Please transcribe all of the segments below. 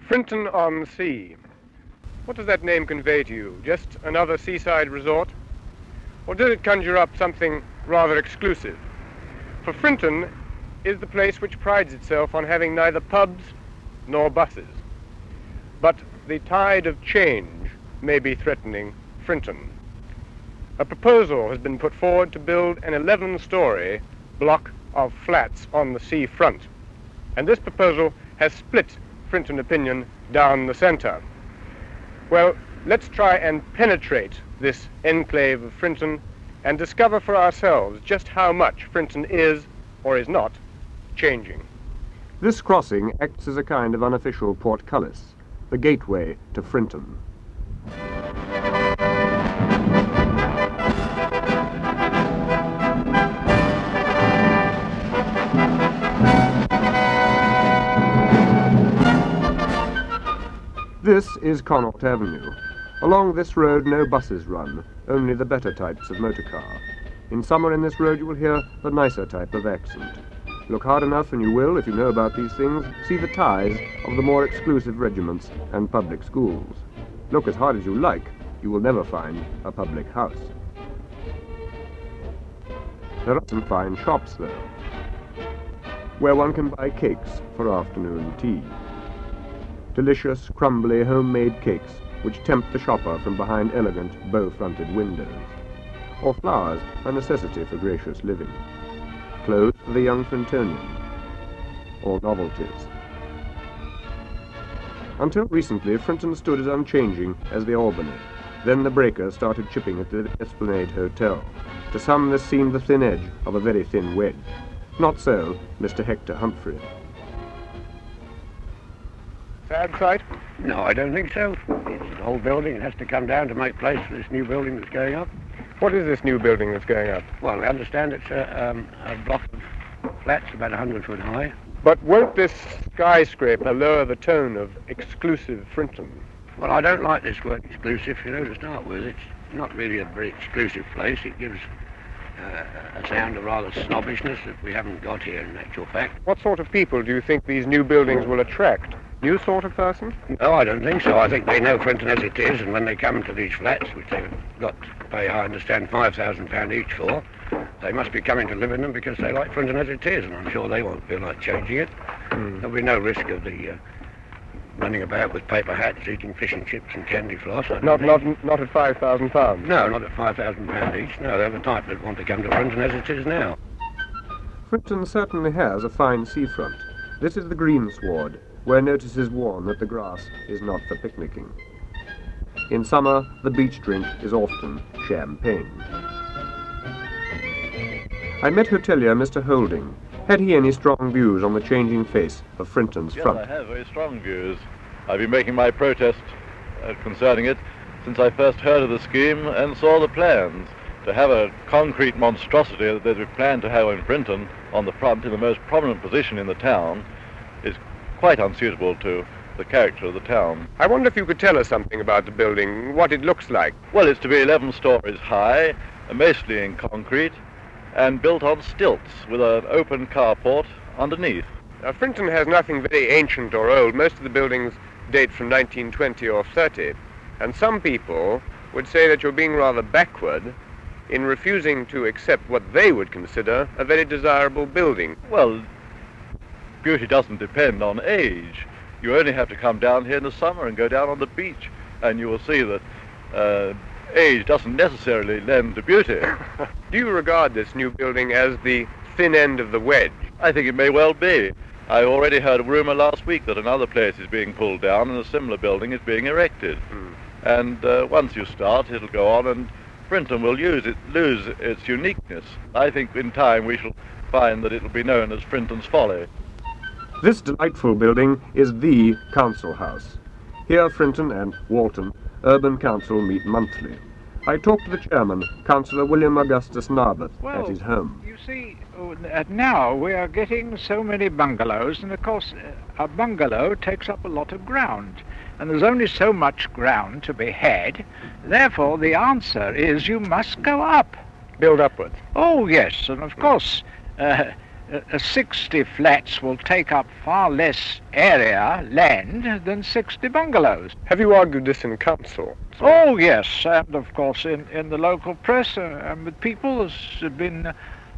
Frinton-on-Sea. What does that name convey to you? Just another seaside resort? Or does it conjure up something rather exclusive? For Frinton is the place which prides itself on having neither pubs nor buses. But the tide of change may be threatening Frinton. A proposal has been put forward to build an 11-story block of flats on the seafront. And this proposal has split Frinton opinion down the centre. Well, let's try and penetrate this enclave of Frinton and discover for ourselves just how much Frinton is, or is not, changing. This crossing acts as a kind of unofficial portcullis, the gateway to Frinton. This is Connaught Avenue. Along this road no buses run, only the better types of motor car. In summer in this road you will hear the nicer type of accent. Look hard enough and you will, if you know about these things, see the ties of the more exclusive regiments and public schools. Look as hard as you like, you will never find a public house. There are some fine shops though, where one can buy cakes for afternoon tea. Delicious, crumbly, homemade cakes which tempt the shopper from behind elegant, bow-fronted windows. Or flowers, a necessity for gracious living. Clothes for the young Frintonian. Or novelties. Until recently, Frinton stood as unchanging as the Albany. Then the breakers started chipping at the Esplanade Hotel. To some this seemed the thin edge of a very thin wedge. Not so Mr. Hector Humphrey. Sad sight? No, I don't think so. It's an old building. It has to come down to make place for this new building that's going up. What is this new building that's going up? Well, I understand it's a block of flats about 100 foot high. But won't this skyscraper lower the tone of exclusive Frinton? Well, I don't like this word exclusive, to start with. It's not really a very exclusive place. It gives a sound of rather snobbishness that we haven't got here in actual fact. What sort of people do you think these new buildings will attract? New sort of person? No, I don't think so. I think they know Frinton as it is, and when they come to these flats, which they've got to pay, I understand, £5,000 each for, they must be coming to live in them because they like Frinton as it is, and I'm sure they won't feel like changing it. There'll be no risk of the running about with paper hats, eating fish and chips and candy floss. Not at £5,000? No, not at £5,000 each. No, they're the type that want to come to Frinton as it is now. Frinton certainly has a fine seafront. This is the greensward, where notice is worn that the grass is not for picnicking. In summer, the beach drink is often champagne. I met Hotelier Mr. Holden. Had he any strong views on the changing face of Frinton's front? Yes, I have very strong views. I've been making my protest concerning it since I first heard of the scheme and saw the plans. To have a concrete monstrosity that they've planned to have in Frinton on the front in the most prominent position in the town is quite unsuitable to the character of the town. I wonder if you could tell us something about the building, what it looks like. Well, it's to be 11 stories high, mostly in concrete, and built on stilts with an open carport underneath. Frinton has nothing very ancient or old. Most of the buildings date from 1920 or 30, and some people would say that you're being rather backward in refusing to accept what they would consider a very desirable building. Well, beauty doesn't depend on age. You only have to come down here in the summer and go down on the beach, and you will see that age doesn't necessarily lend to beauty. Do you regard this new building as the thin end of the wedge? I think it may well be. I already heard a rumour last week that another place is being pulled down and a similar building is being erected. And once you start, it'll go on and Frinton will lose its uniqueness. I think in time we shall find that it'll be known as Frinton's Folly. This delightful building is the Council House. Here Frinton and Walton Urban Council meet monthly. I talked to the chairman, Councillor William Narbut, at his home. You see, now we are getting so many bungalows, and of course a bungalow takes up a lot of ground, and there's only so much ground to be had. Therefore, the answer is you must go up. Build upwards. Oh, yes, and of course, 60 flats will take up far less area, land, than 60 bungalows. Have you argued this in council? Oh, yes, and of course in the local press and with people there's been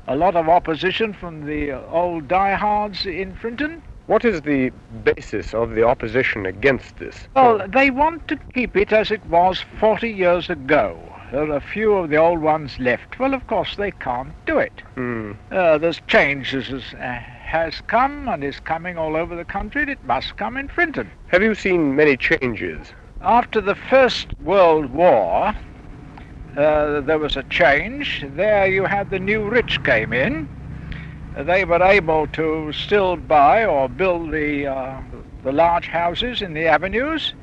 a lot of opposition from the old diehards in Frinton. What is the basis of the opposition against this? Well, they want to keep it as it was 40 years ago. There are a few of the old ones left. Well, of course, they can't do it. There's changes has come and is coming all over the country, and it must come in Frinton. Have you seen many changes? After the First World War, there was a change. There you had the new rich came in. They were able to still buy or build the large houses in the avenues,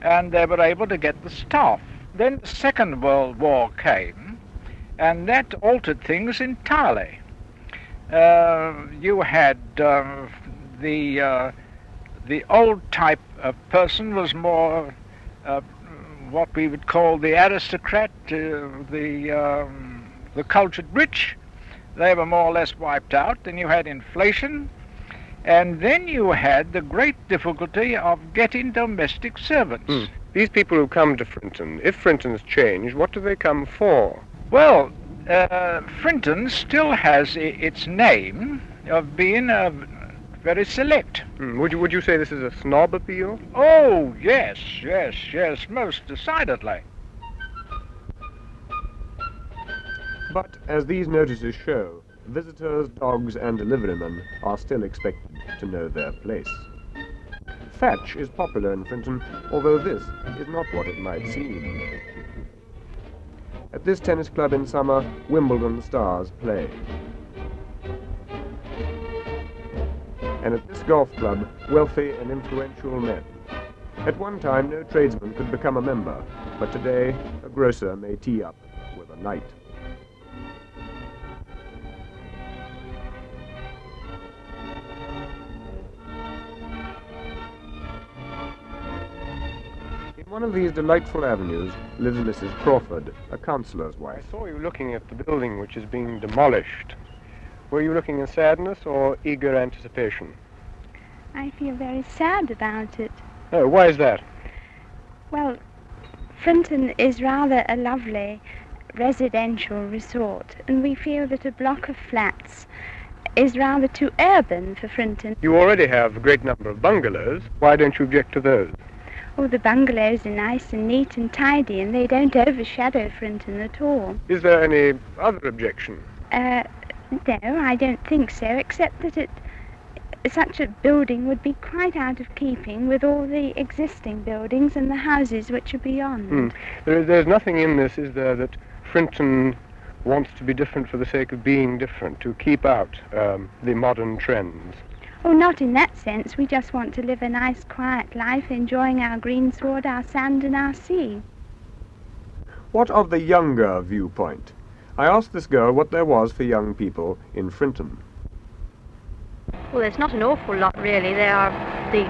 and they were able to get the staff. Then the Second World War came, and that altered things entirely. You had the old type of person was more what we would call the aristocrat, the cultured rich. They were more or less wiped out. Then you had inflation, and then you had the great difficulty of getting domestic servants. These people who come to Frinton, if Frinton's changed, what do they come for? Well, Frinton still has its name of being very select. Would you say this is a snob appeal? Oh, yes, most decidedly. But, as these notices show, visitors, dogs and deliverymen are still expected to know their place. Fetch is popular in Frinton, although this is not what it might seem. At this tennis club in summer, Wimbledon stars play. And at this golf club, wealthy and influential men. At one time, no tradesman could become a member, but today, a grocer may tee up with a knight. In one of these delightful avenues lives Mrs. Crawford, a councillor's I wife. saw you looking at the building which is being demolished. Were you looking in sadness or eager anticipation? I feel very sad about it. Oh, why is that? Well, Frinton is rather a lovely residential resort, and we feel that a block of flats is rather too urban for Frinton. You already have a great number of bungalows. Why don't you object to those? Oh, the bungalows are nice and neat and tidy, and they don't overshadow Frinton at all. Is there any other objection? No, I don't think so, except that such a building would be quite out of keeping with all the existing buildings and the houses which are beyond. There's nothing in this, is there, that Frinton wants to be different for the sake of being different, to keep out the modern trends? Oh, not in that sense. We just want to live a nice, quiet life, enjoying our greensward, our sand and our sea. What of the younger viewpoint? I asked this girl what there was for young people in Frinton. Well, there's not an awful lot, really. There are the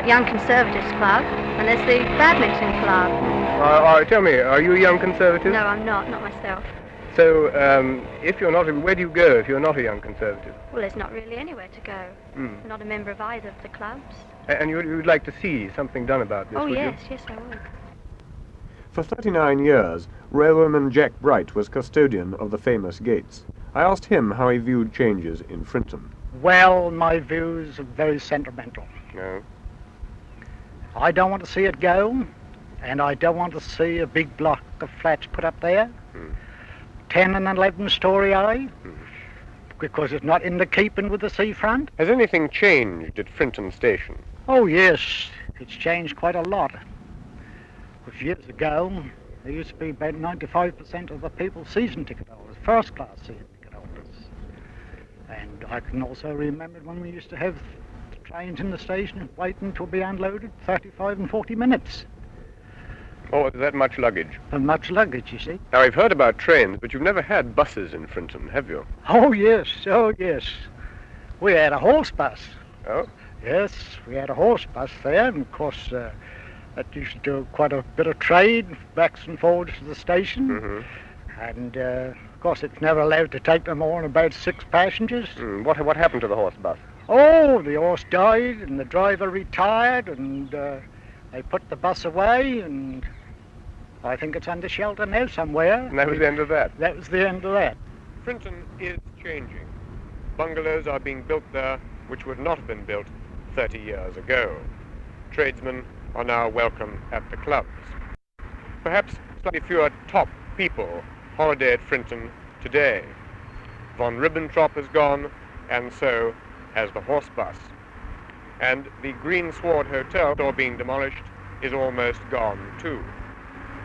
Young Conservatives Club, and there's the Badminton Club. Tell me, are you a Young Conservative? No, I'm not myself. So, if you're not, where do you go if you're not a Young Conservative? Well, there's not really anywhere to go. I'm not a member of either of the clubs. And you'd like to see something done about this, Oh, would yes, you? yes, I would. For For 39 years, railwayman Jack Bright was custodian of the famous gates. I asked him how he viewed changes in Frinton. Well, my views are very sentimental. No. I don't want to see it go, and I don't want to see a big block of flats put up there, 10 and 11 story high, because it's not in the keeping with the seafront. Has anything changed at Frinton Station? Oh yes, it's changed quite a lot. Because years ago, there used to be about 95% of the people season ticket holders, first class season ticket holders. And I can also remember when we used to have trains in the station waiting to be unloaded 35 and 40 minutes. Oh, is that much luggage? And much luggage, you see. Now, I've heard about trains, but you've never had buses in Frinton, have you? Oh yes, we had a horse bus. Oh? Yes, we had a horse bus there, and of course that used to do quite a bit of trade, backs and forwards to the station. And Of course, it's never allowed to take no more than about 6 passengers. What happened to the horse bus? Oh, the horse died and the driver retired, and they put the bus away, and I think it's under shelter now somewhere. And that was the end of that? That was the end of that. Frinton is changing. Bungalows are being built there which would not have been built 30 years ago. Tradesmen are now welcome at the clubs. Perhaps slightly fewer top people holiday at Frinton today. Von Ribbentrop has gone, and so has the horse bus. And the Greensward Hotel, though being demolished, is almost gone too.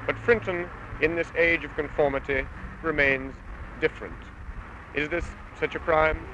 But Frinton, in this age of conformity, remains different. Is this such a crime?